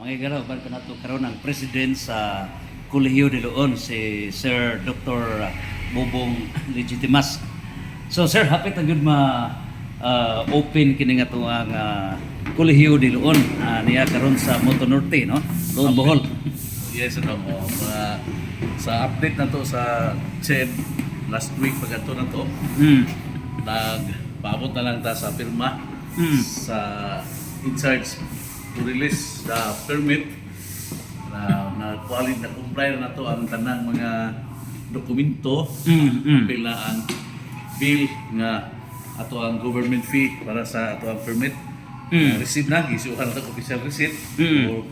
Magigalaw ba ka nato karon ang president sa Kolehiyo de Leon si Sir Dr. Bobong Legitimas. So sir, hapit na gyud open kini nga tuang Kolehiyo de Leon niya karon sa Moto Norte, no? Leon Bohol. Yes, ano mo. Sa update na to sa CHED last week pagkanto na to, nagpaabot na lang ta sa pirma sa in charge to release the permit na quality na comply na to ang tanang mga dokumento pila ang bill nga ato ang government fee para sa ato ang permit. Receive na gisuhan na official receipt o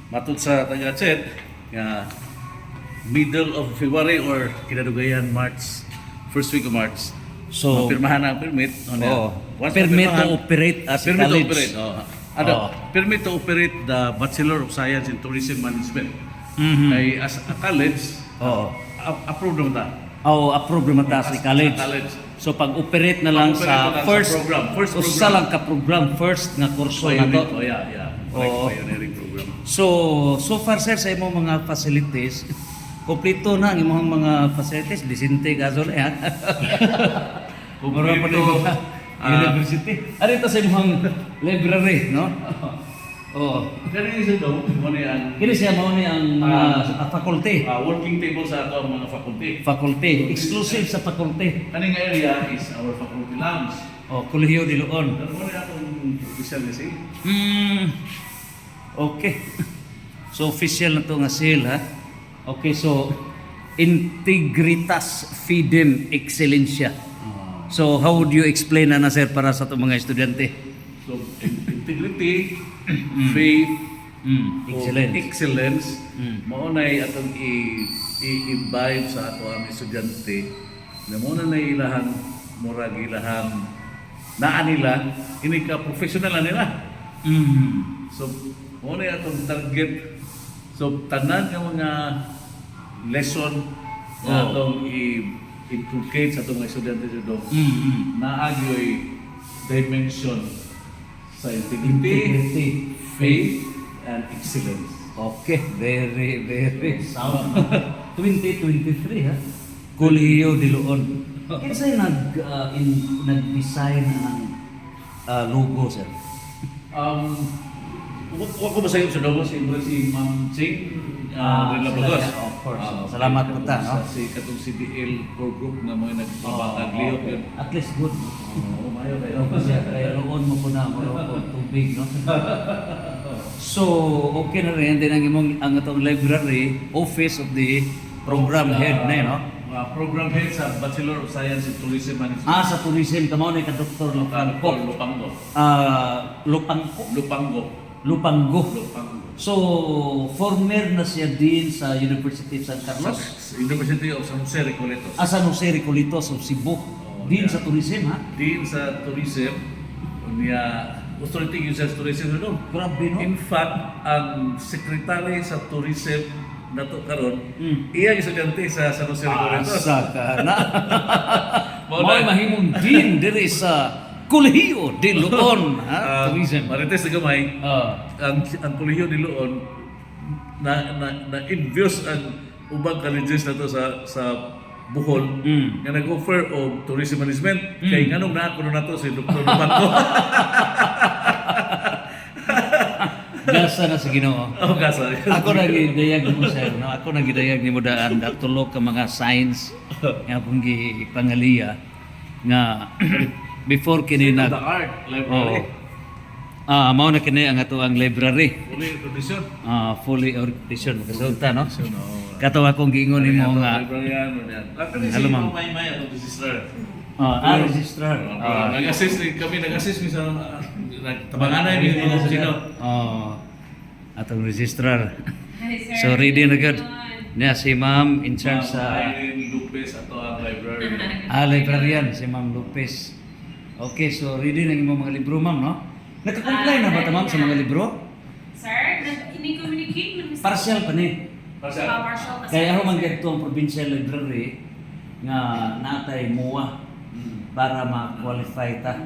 matud sa taga CHED nga middle of February or kinadugayan March, first week of March. So mapirmahan na ang permit. Permit to operate as a permit college. to operate. Permit to operate the Bachelor of Science in Tourism Management. Ay as a college, approved naman ta. Approve naman ta sa college. So pag-operate na lang sa first program. usa lang ka program, first nga kurso na to. Pioneering program. So far sir sa imong mga facilities, kompleto na ang imong mga facilities, disinte gasol ha. Kompleto. University. Ano ito sa imong library, no? Kani isa daw mo ni ang Kini siya mao ni ang mga faculty. working table sa ato ang mga faculty. Faculty, exclusive sa faculty. Kaning area is our faculty lounge. Kolehiyo de Leon. Ano mo ni atong official na siya? Okay. So official na to nga sale ha. Okay, so Integritas Fidem Excellencia. So how would you explain na sir para sa itong mga estudyante? So integrity, faith, excellence, maunay atong i-imbibe sa ato ang estudyante na muna na ilahan, murag ilahan naa nila, ini ka professional na nila. So muna atong target. So tanan ng mga lesson na atong inculcate sa itong mga estudyante sa doon na agyo'y dimension sa integrity, faith, and excellence. Okay, very sound. 2023 ha. Kolehiyo de Leon. Kinsay nag-design ng logo sir? Ako ba sa'yo sa doon si Ma'am Ching? Of course. Salamat po ta, no? Si katong CDL core group na mo naglihok yun. At least good. Umayo kayo. Kaya roon mo po na tubig, no? So, okay na rin. Then ang itong library, office of the program head na yun, no? Program head sa Bachelor of Science in Tourism Management. Sa tourism. Kamo na ka Dr. Lupango. Lupango. So, former na siya din sa University of San Carlos? University of San Jose Recoletos. San Jose Recoletos of Cebu. Din sa tourism, ha? Din sa tourism. Authority Users Tourism na doon. Grabe, no? In fact, ang secretary sa tourism na to karon, iya estudyante sa San Jose Recoletos. Asa ka na. Mao mahimong din diri sa Kolehiyo de Leon, ha? Tourism. Marites na gamay, ang Kolehiyo de Leon na-invious ang ubang colleges na to sa Bohol nga nag-offer og tourism management kay nganong naakuno na to si Dr. Lupango. Gasa na sa Ginoo. Gasa. Ako na gidayag mo sir, no? Ako na gidayag nimo daan tulog ka mga signs nga akong gipangaliya nga before kini The art library. Mao na kini ang ato ang library. Fully condition. Fully audition resulta, no? Kato akong giingon nimo nga librarian yan. Hello, ma'am. May atong registrar. Registrar. Nag-assist kami mi sa tabanganay mi sino. Atong registrar. So ready na gud. Niya si Ma'am in charge sa Irene Lopez ato ang librarian. librarian si Ma'am Lopez. Okay, so ready na yung mga libro, ma'am, no? Nagka-comply na ba ta, ma'am, sa mga libro? Sir, ini-communicate naman sa... Partial pa ni. Partial kasi. Kaya ako manggit ang provincial library nga natay MOA para ma-qualify ta.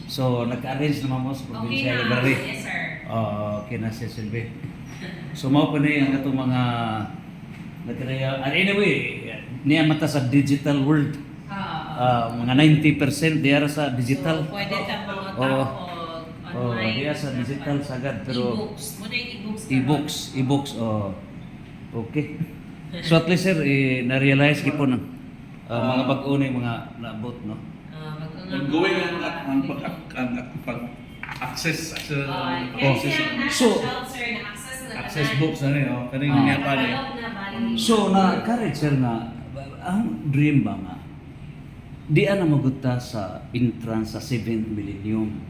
So, nag-arrange naman mo sa provincial Okay na. library. Yes, sir. Okay na siya, Silvi. So mao pa ni ang atong mga nagkaya anyway niya mata sa digital world. Mga 90% diya sa digital. So, pwede ta mga Oo. tao online. Diya sa digital sagad pero E-books. Muna yung e-books. e-books okay. So at least sir na-realize ko po ng mga bag-o na yung mga naabot no. Ongoing ang pag-access sa So, access books na rin, kaning niya pa rin. So na-encourage sir nga ang dream ba nga di na magutta sa entrance sa 7th millennium.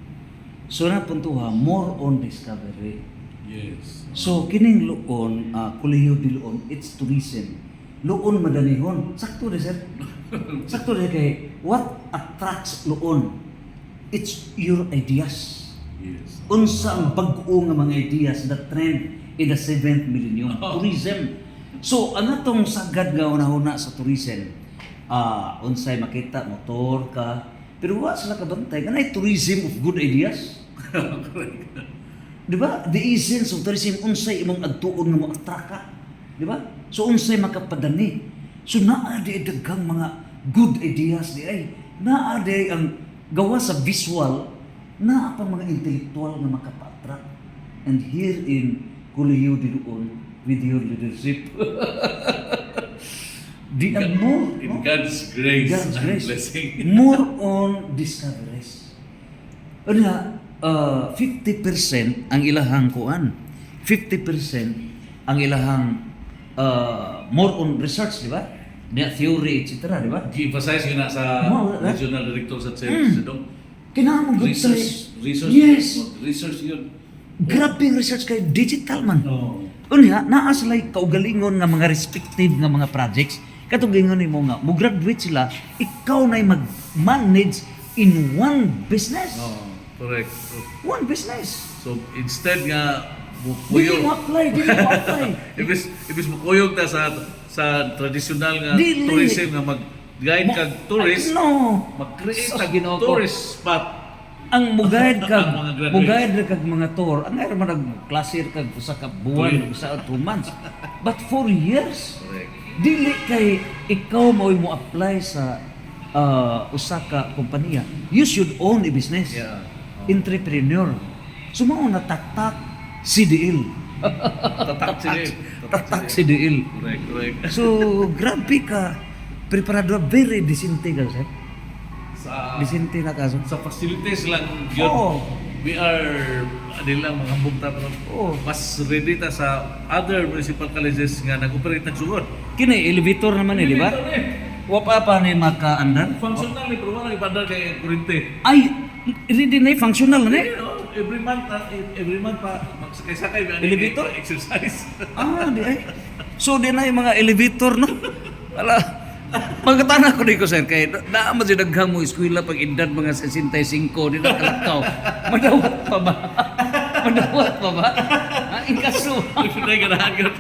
So napuntuha more on discovery. Yes. So kining luon Kolehiyo di Luon it's tourism. Luon madanihon. Sakto rin sir. Sakto rin kay what attracts Luon? It's your ideas. Yes. Unsa ang bag-o nga mga ideas that trend in the 7th millennium tourism. So ang atong sagad nga una-una sa tourism unsay makita motor ka pero wa sila kabantay kanay tourism of good ideas. Di ba? The essence of tourism unsay imong adtuon nga mo-attract ka. Di ba? So unsay makapadani. So naa di daghang mga good ideas di ay naa di ang gawa sa visual na pa mga intellectual nga makapa-attract. And here in Kolehiyo di Luon with your leadership. Di ang more In no? God's grace God's and grace. blessing. More on discoveries. Ano nga, 50% ang ilahang kuan. 50% ang ilahang more on research, di ba? Theory, etc., di ba? Gi-emphasize yun na sa regional director sa Sedong. Kinahanglan good Research. Yes. Research yun. Grabe ang research kay digital man. No. Unya, naa sila'y kaugalingon nga mga respective nga mga projects. Katong gingon nimo nga, mo graduate sila, ikaw na'y mag-manage in one business. No. Correct. One business. So instead nga Dili bukuyog mo apply, dili mo apply. ibis bukuyog ta sa traditional nga Dili. tourism nga mag-guide kag tourist, No. mag-create Sa kag Ginoo ko. tourist spot. Ang mugayad kag Ang mga graduates. mugayad ra kag mga tour, ang ayra man nag-klasir kag usa ka buwan, usa ka 2 months. But 4 years. Correct. Dili kay ikaw mo apply sa usa ka kompanya. You should own a business. Yeah. Entrepreneur. Sumao na taktak CDL. Tatak sila. Tatak CDL. Correct. So, grabe ka. Preparado, very disente ka, sir. Sa Disente na kaso. sa facilities lang yun. Oo. We are nilang mga bugta pero Oo. mas ready ta sa other municipal colleges nga nag-operate nagsugod. Kini, elevator naman di ba? Wa pa ni maka-andar? Functional ni pero wala ibandar kay kurente. Ay, ready na functional na You know, every month pa magsakay-sakay ba Elevator? exercise. Di ay. So, di na yung mga elevator, no? Wala. Pagkatana ko dito, sir, kay naman si daghang mo eskwela pag edad mga 65, di na kalakaw. Madawat pa ba? Madawat pa ba? Inkaso. Actually ganahan gyud.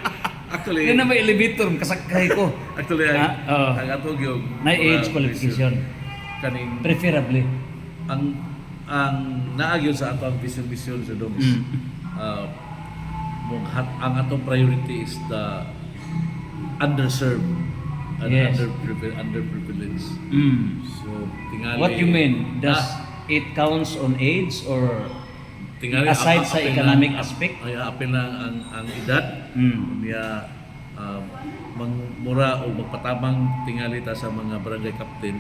Actually Di na may elevator, kasakay ko. actually Oo. ang atong gyud Na age qualification. kaning Preferably. ang naagyon sa atong vision sa doms. Ang atong priority is the underserved and Yes. underprivileged. So tingali What you mean? Does it counts on age or tingali aside sa apil economic na- aspect? ay apil na ang edad niya mangmura o magpatabang tingali ta sa mga barangay captain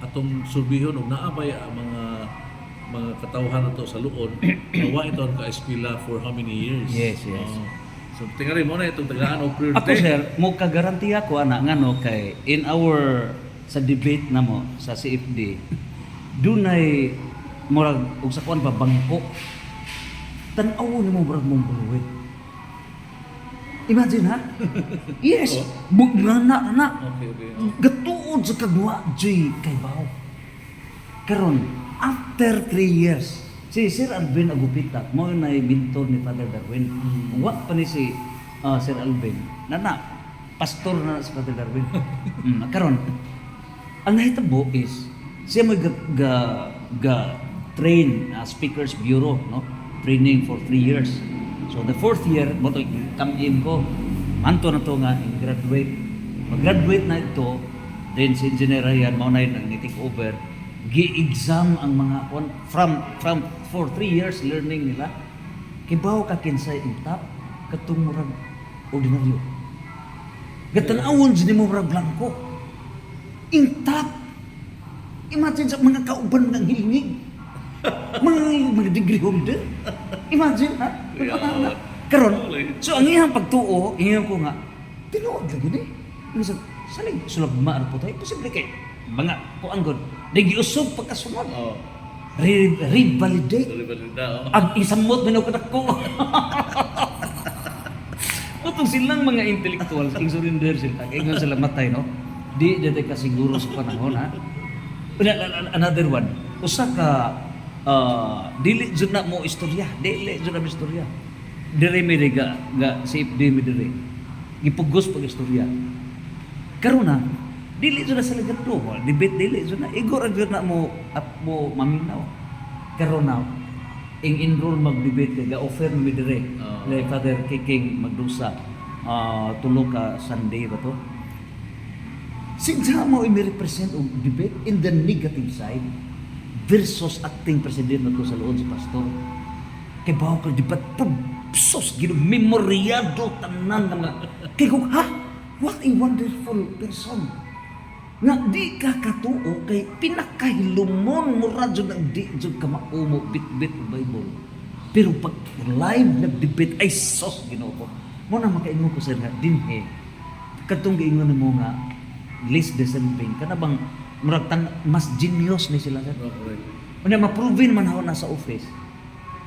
atong surbihon og naabay ang mga katawhan nato sa luon nawa ito ka eskwela for how many years. Yes, yes. So tingali mo na itong tagaan og priority. Ako sir, mo kagarantiya ko ana ngano kay in our sa debate namo sa CFD dunay murag og sa kuan ba bangko. Tan-aw nimo murag mong buluwit. Imagine ha? Yes. Na. Okay. Gatuod sa kagwa J kay Bao. Karon after 3 years si Sir Alvin Agupita mo na mentor ni Father Darwin. Wa pa ni si Sir Alvin. Nana pastor na si Father Darwin. Karon ang nahitabo is siya mo ga train speakers bureau no training for 3 years. So the fourth year, mo to come-in ko. Manto na to nga, graduate. Mag-graduate na ito, then si engineer yan, mao na yun ang take over. Gi-exam ang mga, from for 3 years learning nila. Kibaw ka kinsay in top, katong murag ordinaryo. Gatanawon din mo murag blanco. In top. Imagine sa mga kauban ng hilingig. mga degree holder. Imagine, ha? Yeah. Karon, so ang iyang pagtuo, iyang ko nga, tinuod lagi ni. Minsan, saling sulag maar po tayo. Posible kay mga puanggod. Nagiusog pagkasunod. Oh. Revalidate. Balida, oh. Ang isamot minukadak ko. Utong silang mga intellectuals, ing surrender sila, ingon sila matay, no? Di dito kasiguro sa panahon, ha? Another one, usa ka, dili jud na mo istorya, dili jud na mo istorya. Dire mi ga safe di mi dire. Gipugos pag istorya. Karon na, dili jud na sa legato, debate dili jud na igor jud na mo mo maminaw. Karon na, enroll mag-debate kay ga-offer mi dire. Like Father Kiking magdusa, tulo ka Sunday ba to? Sinsa mo i-represent o debate in the negative side versus acting president na to sa loob sa pastor. Kay bawa ka debat sus memoryado tanan nga. Kay kung what a wonderful person. Nga di ka katuo kay pinakahilumon mo radyo ng di jud ka maumo bit-bit ng Bible. Pero pag live nag-debate ay sus Ginoo ko. Mo na makaingon ko sir nga dinhe. Kadtong giingon mo nga list deserving kana bang murag mas genius ni sila sir. Unya ma-proven man haw na sa office.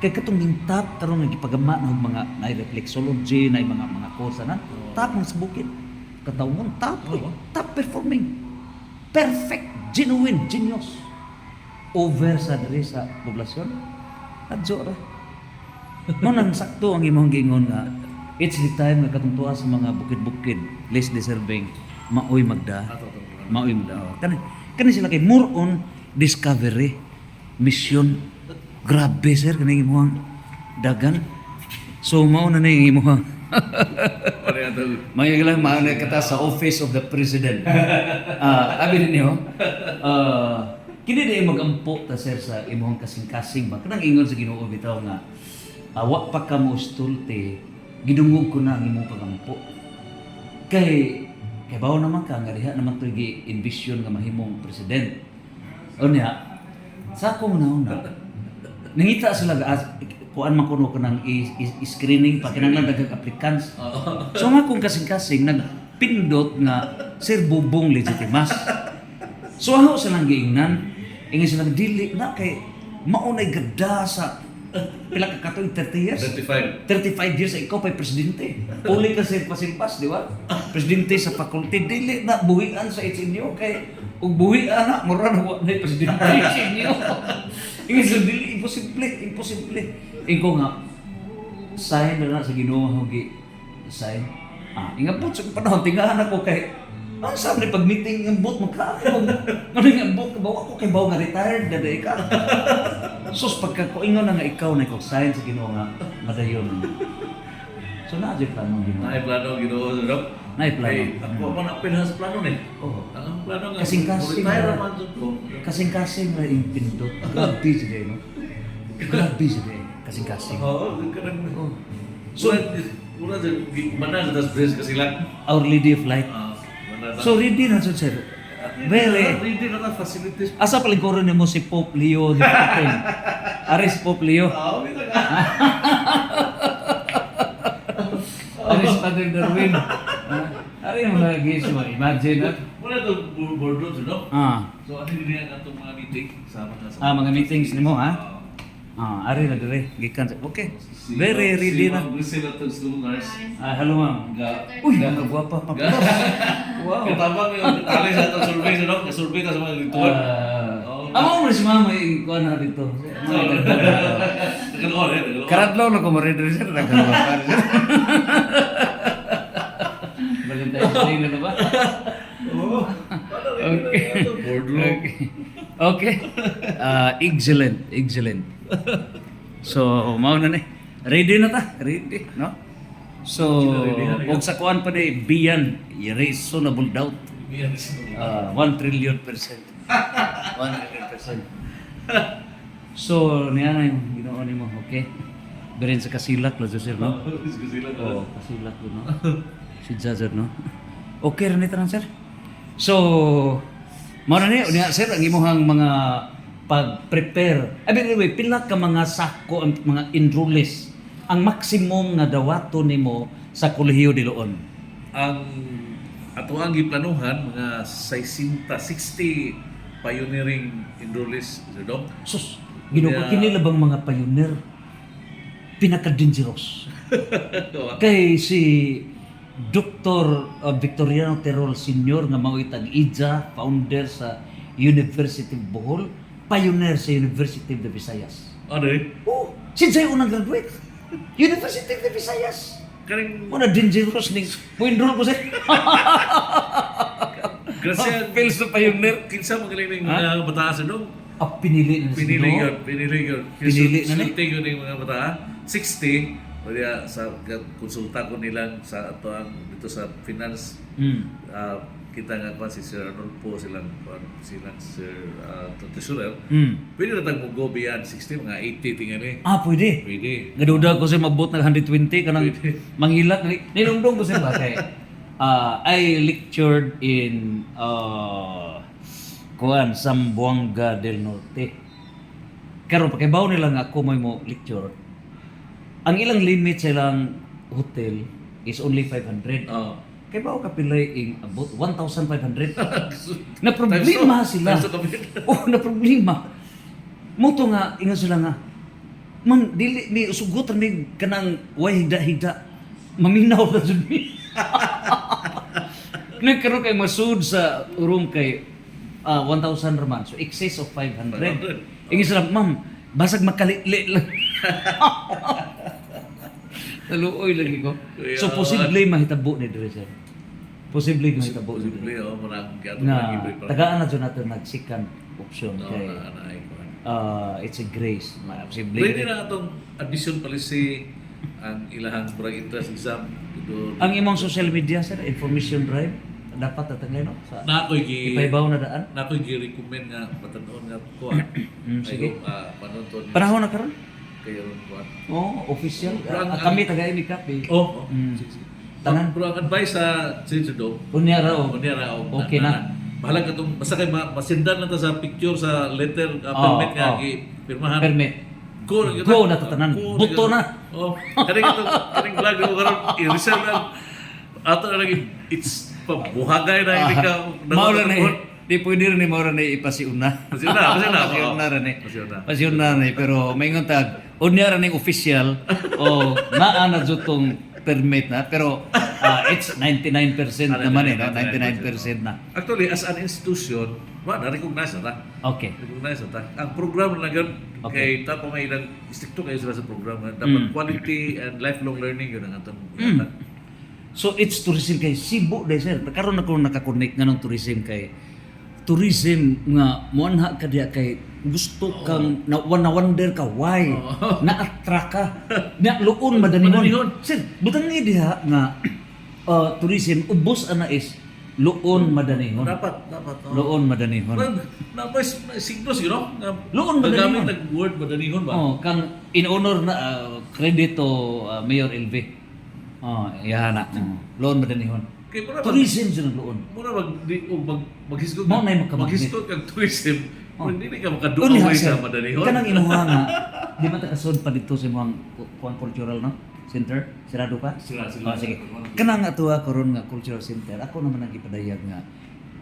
Kay katong top karon nagipagama na og mga na reflexology na mga course na top ng sa bukid. Katawon top top performing. Perfect, genuine, genius. Over sa diri sa poblasyon. Adjo ra. Mo nang sakto ang imong giingon nga it's the time nga katong tuwa sa mga bukid-bukid less deserving maoy magda. Maoy magda. Kani sila kay more on discovery mission. Grabe sir kani imong dagan. So mao na ni imong may lang maana kata sa office of the president. Abi niyo. Kini di magampo ta sir sa imong kasing-kasing ba kanang ingon sa Ginoo bitaw nga wa pa ka mo stulte gidungog ko na ang imong pagampo. Kay bawo naman ka nga diha naman to gi-envision nga mahimong president. Unya sa akong nauna nangita sila kuan man kuno kanang screening pa kinahanglan daghang applicants. So nga kung kasing-kasing nagpindot nga Sir Bubong Legitimas. So ako silang giingnan, ingin silang dili na kay maunay gada sa pila ka katoy 30 years. 35 years ikaw pay presidente. Uli ka sa pasilpas, di ba? Presidente sa faculty dili na buhian sa HNU kay ug buhian na mura na wa na presidente sa HNU. Ingin sa dili imposible. Ingko nga sign na sa Ginoo hogi sign. Inga po sa panahon tingahan ako kay ang sabi pag meeting ang bot magkaano nga bot bawa ko kay bawo nga retired na day ka. Sus pagka ko ingon na nga ikaw na ko sign sa Ginoo nga madayon. So na jud plano Ginoo. Naay plano Ginoo Dok. Naay plano. Ay, ako pa na pinahas plano ni. Oo. Ang plano nga Kasing-kasing retire na- man jud ko. Kasing-kasing na impindot. Grabe siya no. Grabe siya kasing-kasing. Oo, kanang Oh. so mura jud mana jud tas dress kasi lang. Our Lady of Light. So ready na jud sir. Very. ready na facilities. Asa palingkuron nimo si Pope Leo XIV? Aris Pope Leo. Bitaw ka. Aris Father Darwin. Ari mo lagi mo imagine at Muna to boardroom jud no. So ano din yan atong mga meeting sama na sa mga meetings nimo ha. Ari na dire gikan. Okay. Very ready na. Brisel atong students. Hello ma'am. Uy, nagwapa pa. Wow. Katabang yung tali sa atong survey no. Survey ta sa mga lituan. Amo mo si mama ikuan na dito. Karadlaw na ko mo ready sir nagkawapa. Valentine's Day na ba? Okay. Boardroom. Okay. Excellent. So, mao na ni. Ready na ta, ready, no? So, Ready na, og sa kuan pa ni beyond reasonable doubt. 1 trillion percent. 1 trillion percent. So, niya na yung ginawa ni mo, okay? Berin sa kasilak, lo sir, no? Oh, kasilak lo, no? Si Jazzer, no? Okay rin ito na, sir. So, mao na niya, sir, ang imuhang mga pag-prepare. I mean, anyway, pila ka mga sako, ang mga enrollees, ang maximum na dawato nimo sa Kolehiyo de Leon? Ang ato ang giplanuhan mga 60 pioneering enrollees, Sir Dong. Sus, ginoo Yeah. kinila bang mga pioneer pinaka-dangerous? Kay si Dr. Victoriano Terol Sr. nga mao tag-ija, founder sa University of Bohol, pioneer sa University of the Visayas. Ano eh? Oh, siya unang graduate. University of the Visayas. Karing Muna dangerous ning mo-enroll ko sa grasya Feels na pioneer. kinsa magaling ng mga bata sa Dong. Pinili na Pinili sila. yun, pinili yun. Pinili na ni? Sulti yun yung mga bata. 60, o diya, sa konsulta ko nilang sa ato ang dito sa finance, kita nga pa si Sir Arnolfo, silang Sir Treasurer. Pwede na tayong go beyond 60, mga 80 tingnan eh. Pwede. Pwede. Gaduda ko sa mabot ng 120 kanang Pwede. manghilak ninungdong ko sa bakay. I lectured in Zamboanga del Norte. Karon pakibaw nila nga ako mo lecture. Ang ilang limit sa ilang hotel is only 500. Oh. Kaya ba ka pilay in about 1,500? Na problema sila. Oh, na problema. Moto nga ingon sila nga. Man dili ni sugot ni kanang way hida-hida. Maminaw na jud ni. Nagkaroon kay masud sa room kay 1,000 raman. So excess of 500. Ingon sila, ma'am, basag makalitli lang. Naluoy lagi ko. So posible mahitabo ni dire sir. Posible mahitabo ni Posible, dire. marang gato Na tagaan na dyan natin nag-second option kay na it's a grace. Posible. Pwede na itong addition policy ang ilahang brag interest exam. Ito, Ang imong social media sir, information drive dapat tatangay no sa na ako'y gi ipaibaw na daan. na ako'y gi-recommend nga patanon nga ko Sige. panonton Panahon na karon? kayo ron ko. Oo, official. Ang- Kami taga ini kape. Oh, Tanan. Pero ang advice sa Sinsudo, Unyara o. kunyara o Okay na. bahala ka itong, basta kayo masindan na ta sa picture sa letter, Oh, permit nga, oh. pirmahan. Permit. Go Go na to tanan. Buto na. Oh, karing vlog mo karon i-reserve lang. Ato na lagi it's pabuhagay na hindi ka Maura na eh. Di pwede rin ni Maura na ipasiuna. Pasiuna. Pasiuna rin eh. Pasiuna. Pasiuna rin eh. Pero may nga tag, unya rin yung official o naa na jutong permit na. Pero it's 99% naman eh. No? 99% na. Actually, as an institution, na-recognize na ta. Okay. Recognize na ta. Ang program na gan Okay. kay tapo may ilang stricto kayo sila sa program. Dapat quality and lifelong learning yun ang atong yata. So it's tourism kay Cebu dahil sir. Karon ako nakakonect nga ng tourism kay tourism nga muanha ka diya kay gusto kang na-wonder ka why na-attract ka na luon Madanihon. madanihon sir butang ni diha nga tourism ubos ana is luon madanihon Dapat. luon madanihon Napay signos yun, no? Luon ba Nagamit ganun? nag-word ba danihon ba? oh kang in honor na credit to Mayor LV yan na luon madanihon Kaya muna tourism siya ng luon muna maghisgot Mao na yung magkamagnet. maghisgot kag tourism. Oh. Hindi ka Uni makaduaway sir, sa madanihon. kanang imuha nga, di ba takasod pa dito sa mga kuang cultural no? Center? Sirado pa? Sira. Oh, sige. Kanang nga tuwa karon nga cultural center, ako naman ang ipadayag nga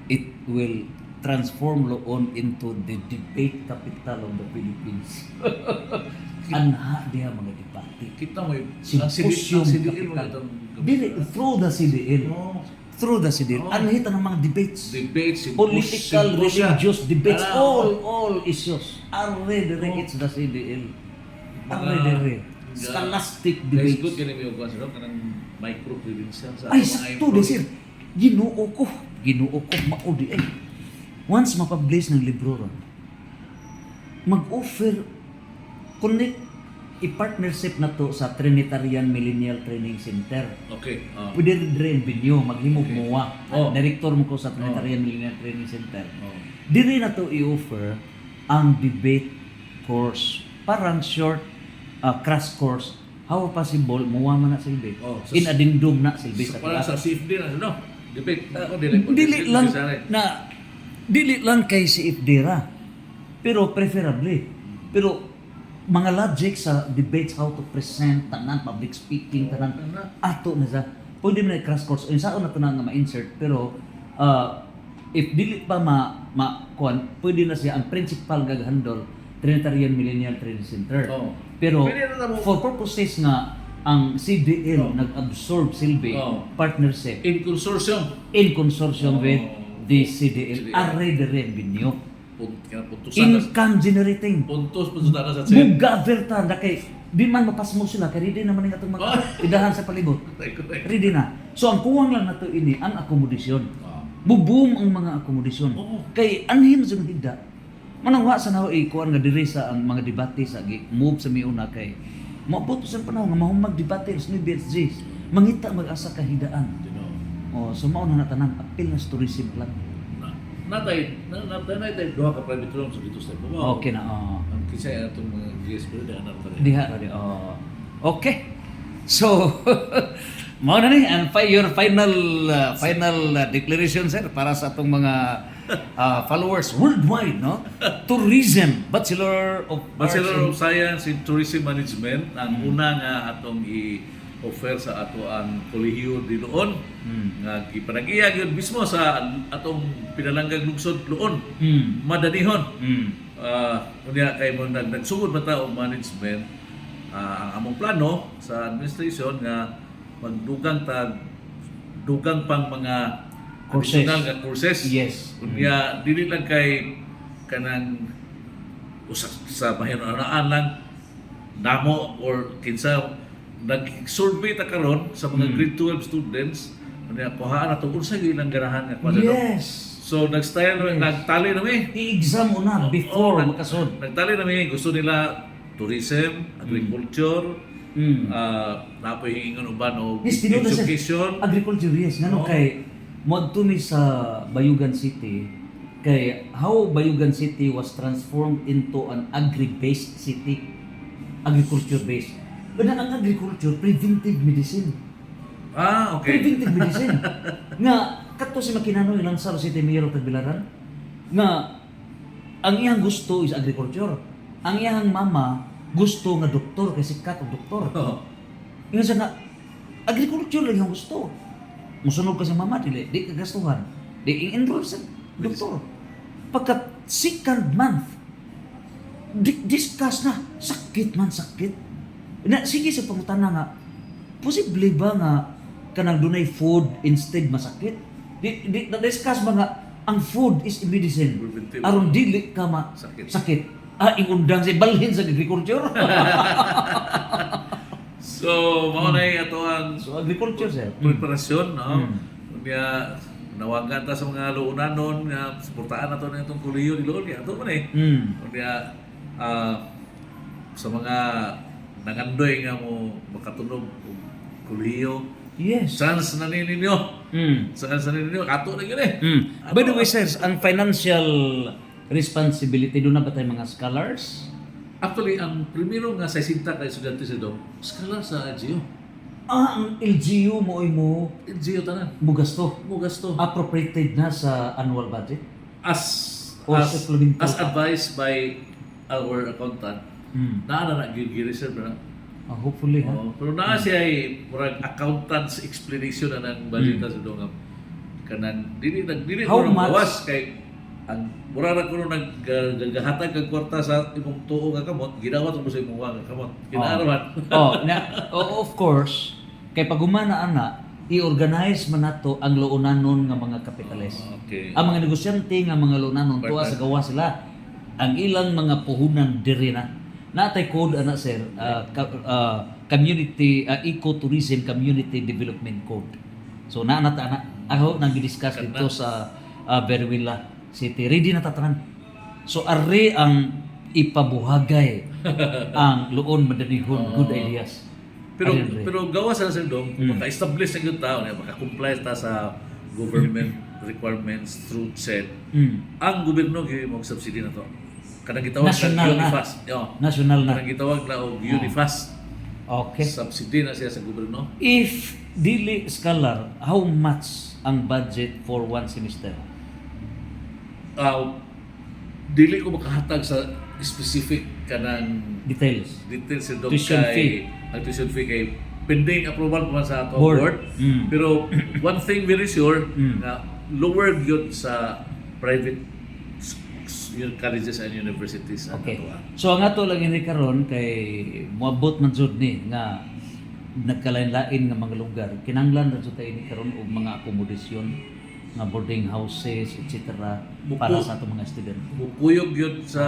it will transform Loon into the debate capital of the Philippines. Anha diha mga debate. Kita mo yung Symposium CDL mo capital. itong Dili, through the CDL. Oh. Through the CDL. Oh. Anhita ng mga debates. Debates, Political, religious debates, Ano? all issues. Arre dire, it's the CDL. Arre Mga- dire. mga- Scholastic Guys, good debates. ganun yung kwan sa kanang micro-credential sa Ay, mga sakto impro. de sir. Ginoo ko. Maudi ay. Once mapublish ng libro ron, mag-offer, connect, i-partnership na to sa Trinitarian Millennial Training Center. Okay. Pwede rin binyo, maghimog Okay. mowa. Oh. Director mo ko sa Trinitarian Millennial Training Center. Oh. Diri na to i-offer ang debate course. Parang short crash course. How possible, muwa man na silbi. Oh, so- Inadingdong na silbi So, sa para klase. sa CFD na, no? Debate. Dili lang dili lang kay si Ifdira. Pero preferably. Pero mga logic sa debates, how to present, tanan, public speaking, tanan, ato na sa, pwede mo na crash course. Saan na ito na nga ma-insert, pero if dili pa kuan, pwede na siya, ang principal gag-handle, Trinitarian Millennial Training Center. Oh. Pero Pwede na mo- for purposes nga, ang CDL Oh. nag-absorb silbi, Oh. partnership, In consortium. in consortium Oh. with the CDL, CDL. array the revenue, Puntusan na. income generating. Puntos, puntusan na sa CFD. Mugaverta na kay di man mapasmo sila kay ready naman nga itong mga idahan sa palibot. Correct. Ready na. So ang kuwang lang nato ini ang akomodasyon. Ah. Buboom ang mga akomodasyon. Oo. Kay anhin sa higda. Manang wa sa nawa kuan nga diri sa ang mga debate sa move sa miuna kay mabuto sa panahon nga mahumag debate sa ni BSG. Mangita mag-asa ka hidaan. You know. Oh, so mao na natanan apil na tourism plan. Natay duha ka private rooms sa dito sa Cubao. Okay na. Ang kisay atong mga GS pero di anak pa rin. Diha ra di. Oh. Okay. So, mao na ni ang your final declaration sir para sa atong mga followers worldwide, no? Tourism, Bachelor of Bachelor of Arts Science in Tourism Management ang una nga atong i-offer sa ato ang Kolehiyo di Loon nga gipanag-iya gyud mismo sa atong pinalanggang lungsod Loon. Madanihon. Unya kay mo nagsugod ba ta og management ang among plano sa administration nga magdugang dugang pang mga Courses. additional nga courses. Yes. Unya dili lang kay kanang usa sa mahinaanaan lang namo or kinsa nag-survey ta karon sa mga grade 12 students unya kuhaan ato unsa gyud ilang ganahan nga kwadro. Yes. So nagstyle nagtali na mi. I-exam una before Oo, makasod. Nagtali na mi gusto nila tourism, agriculture, napoy hingon uban o Yes, tinuod na sa education. agriculture, yes. Ngano Oo. kay moadto ni sa Bayugan City kay how Bayugan City was transformed into an agri-based city. Agriculture-based. Pero ang agriculture, preventive medicine. Okay. Preventive medicine. Nga, kato si Makinano, ilang sa City Mayor of Tagbilaran, nga, ang iyang gusto is agriculture. Ang iyang mama, gusto nga doktor, kasi sikat og doktor. Oo. Ingon siya nga, agriculture lang yung gusto. Musunog ka sa mama, di kagastuhan. Di enroll sa doktor. Pagka second month, discuss na, sakit man sakit. Na, sige sa pangutana nga, posible ba nga kanang dunay food instead masakit? Na-discuss ba nga, ang food is medicine. Preventive. Aron dili ka Sakit. sakit. Ingundang si balhin sa agriculture. So, mao na ato ang So agriculture sir. preparasyon, no? Mm. Kaya nawagan ta sa mga luunanon nga suportahan nato na itong Kolehiyo di Loon kaya ato man Kaya sa mga nangandoy nga mo makatunog og Kolehiyo, Yes. chance na ninyo. Mm. Chance na ninyo ato na gyud eh. By the way, sirs, ang financial responsibility doon na ba tayo mga scholars? Actually, ang primero nga sa sinta kay estudyante sa dong, scholar sa LGU. Ang LGU mo ay mo LGU tanan. gasto. Mo gasto. Appropriated na sa annual budget? As O supplemental. advised by our accountant, naa na gi-reserve na. Hopefully, ha? Pero naa siya ay murag accountant's explanation na ng budget sa dong kanan dili How ko much? bawas kay ang mura ra ko naggahatag kag kwarta sa imong tuo nga kamot gidawat mo sa imong nga kamot kinaaraman. Of course, kay pag humana ana, i-organize man nato ang loonanon nga mga kapitalis. Okay. Ang mga negosyante nga mga loonanon tuwa sa gawa sila. Ang ilang mga puhunan diri na. Natay code ana sir, community ecotourism community development code. So naa na ako nang gidiscuss dito sa Berwilla City. Ready na tatanan. So array ang ipabuhagay ang luon madanihon good ideas. Pero Ayun, Ray. pero gawa sa sir dong, kung maka-establish ang yung tao, maka-comply ta sa government requirements through CED, ang gobyerno gyud mo subsidy na to. Kanang gitawag National na. Unifast. National na. Kanang gitawag na og Unifast. Okay. Subsidy na siya sa gobyerno. If dili scholar, how much ang budget for one semester? Dili ko makahatag sa specific kanang Details. details sa dong Tuition kay fee. ang tuition fee kay pending approval pa sa ato Board. board. Pero one thing very sure na lower gyud sa private colleges and universities ang Okay. ato, ah. So ang ato lang ini karon kay moabot man jud ni nga nagkalain-lain nga mga lugar. Kinanglan ra jud tayo ni karon og mga akomodasyon nga boarding houses etc. para sa ato mga estudyante. Mukuyog yun sa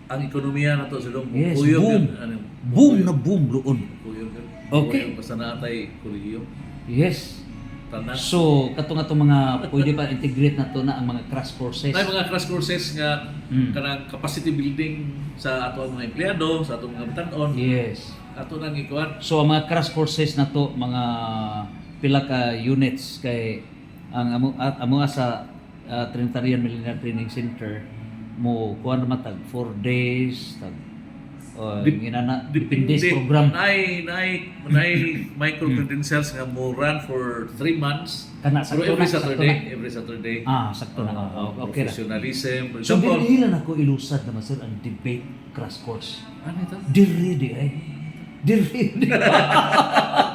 ang ekonomiya na to sa dong. Yes, Mukuyog boom. yun. Boom na boom luon. Mukuyog yun. Okay. Mukuyog basta natay kolehiyo. Yes. Tanan. So katong ato mga pwede pa integrate na to na ang mga crash courses. Nay mga crash courses nga kanang capacity building sa ato mga empleyado, sa ato mga batan-on. Yes. Ato nang ikuan. So ang mga crash courses na to mga pila ka units kay ang amo sa Trinitarian Millennial Training Center mo kuan naman tag 4 days tag ginana depende sa program Nay micro credentials nga mo run for 3 months. Kana, Pero sakto every na, sakto Saturday, na. every Saturday. sakto na okay ra. Professionalism. For So example, dili ako ilusad naman sir ang debate crash course. ano ito? Diri di ay. Diri di.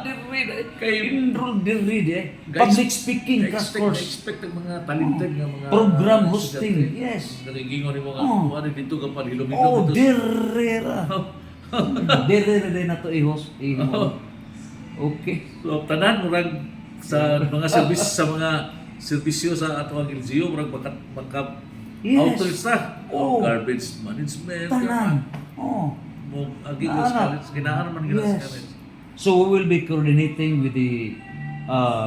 Diri di. Kay Enroll diri di ay. Guys, Public speaking crash course. expect ang mga talented nga mga Program estudyante. hosting. Yes. Naringingon ni mga Oh. ano dito ka pa hilom-hilom Oh, dito. direra. Direra din na to i-host. Okay. So tanan murag sa mga service sa mga serbisyo sa ato ang LGU murag maka Yes. outreach na. Oh. Garbage management. Tanan. Oh. Mo agi ko Tanan. sa college ginaan man gina sa Yes. college. So we will be coordinating with the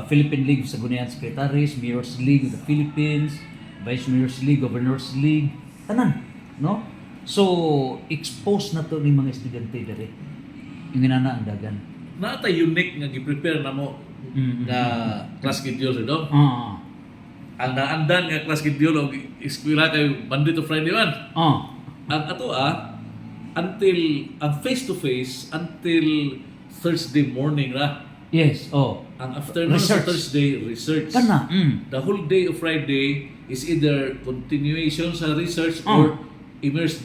Philippine League of Sagunian Secretaries, Mayor's League of the Philippines, Vice Mayor's League, Governor's League, tanan, no? So expose na to ni mga estudyante diri. Yung inana ang dagan. Naata unique nga gi-prepare na mo nga class schedule sa dong. Ah. Ang naandan nga class schedule og eskwela kay Monday to Friday man. Ang ato until ang face to face until Thursday morning ra. Yes, oh. Ang afternoon sa Research. Thursday research. Kana. The whole day of Friday is either continuation sa research or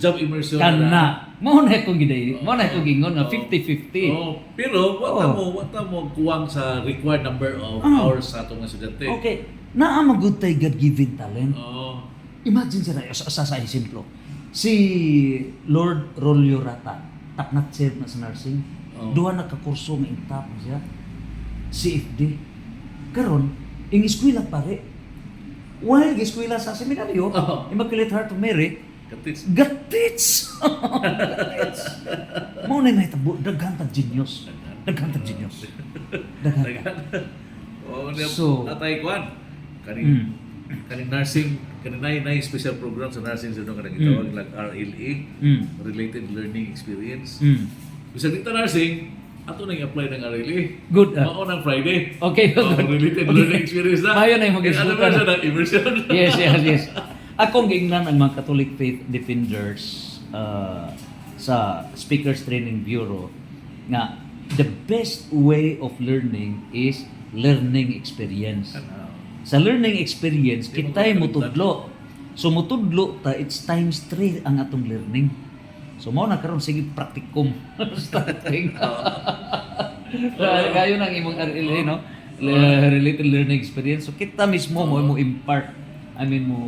job immersion. Kana. Mo na ko giday. Mo na ko gingon nga 50-50. Oh, pero wata mo kuwang sa required number of hours sa atong estudyante. Okay. Naa magud tay God-given talent. Oh. Imagine sila, sa esimplo. Si Lord Rolio Rata, taknat sir na sa nursing. Oh. Duha na ka kurso nga intap na siya. CFD. Karon, ing eskwela pare. While eskwela sa seminaryo, Oh. Immaculate Heart of Mary, Katits. gatits. Gatits. Mao na may tabo, daghan tag genius. Daghan tag genius. Daghan. Oh, So- natay kuan. Kaning nursing, kaning nay special program sa nursing sa kanang gitawag like RLE, Related Learning Experience. Bisag dito nursing, ato nang apply ng RLE. Good. Mao nang Friday. Okay, good. Related Learning Experience na. Mayo na yung And ano mag-isbukan. na siya na immersion. Yes. Akong giingnan ang mga Catholic Faith Defenders sa Speakers Training Bureau nga the best way of learning is learning experience. Sa learning experience, kita'y mutudlo. So mutudlo ta, it's times 3 ang atong learning. So mo na karon sige praktikum starting. Kayo nang imong RLA no? Related learning experience. So kita mismo mo impart. I mean mo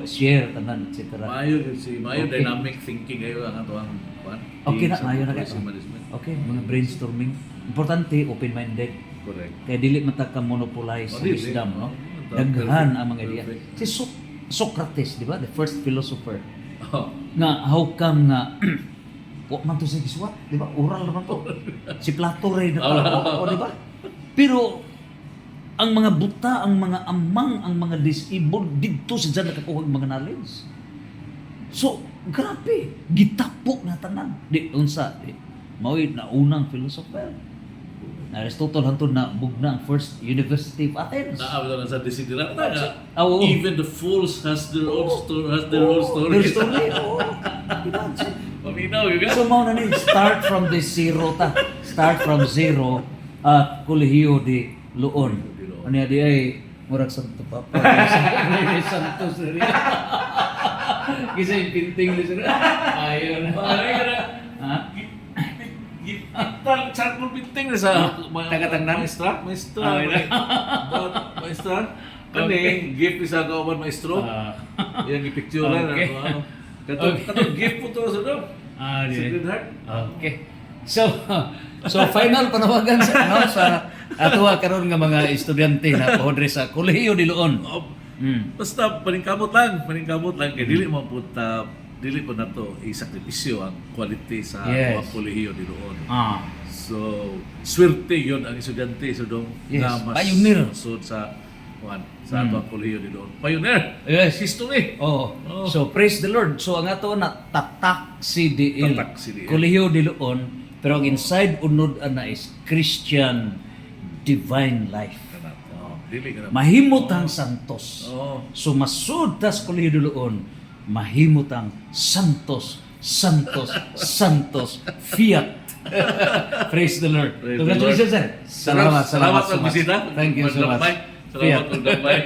share tanan etc. Mayo Okay. dynamic thinking kayo ang ato ang kuan. Okay na, Sa mayo na policy kayo. management. Okay, mga brainstorming. Importante open-minded. Correct. Kaya dili mata ka monopolize sa Dili. wisdom, no? Perfect. Daghan ang mga idea. Perfect. Si Socrates, di ba? The first philosopher. Oh. Nga, how come nga, wa man to sa giswa, di ba? Oral naman to. Si Plato rin na tao, di ba? Pero, ang mga buta, ang mga amang, ang mga disabled, dito sa dyan nakakuha ang mga knowledge. So, grabe, gitapok na tanan. Di, unsa, di. Mawid na unang philosopher. Na Aristotle hantod na bugna ang first University of Athens. Naabot na sa desiderata nga. Oo. Even the fools has their own story. Has their own story. Their story, oo. Imagine. Paminaw yun So, mao na ni, start from the zero ta. Start from zero at Kolehiyo di Luon. Ano di ay, murag Santo Papa. May Santos rin. Kasi yung pinting ni sir. Ayun. Ha? Sarap mo pinting na sa Tagatangnan? maestra. Ah, wala. Maestra. Kani, gift isa ka man maestro. Yan i-picture na. Okay. Katong gift po to sa do. Di. Sacred Heart. Okay. So final panawagan sa atuwa karon nga mga estudyante na pohodre sa Kolehiyo di Luon. Basta paningkamot lang kay dili po na to isakripisyo ang quality sa Yes. mga kolehiyo di doon. Ah. So, swerte yun ang estudyante so dong Yes, na mas pioneer. sud sa atong kolehiyo di doon. Pioneer. Yes. History. Oh. Oh. So praise the Lord. So ang ato na tatak CDL. Tatak CDL. Kolehiyo di Luon, pero ang inside unod ana is Christian Divine Life. Dili ka na. Mahimot ang santos. Oh. So masud tas Kolehiyo di Luon, mahimot ang santos, santos, santos, fiat. Praise the Lord. Praise the Congratulations, Lord. sir. Salamat Salamat so ang much. bisita. Thank you so much. Salamat ang gabay.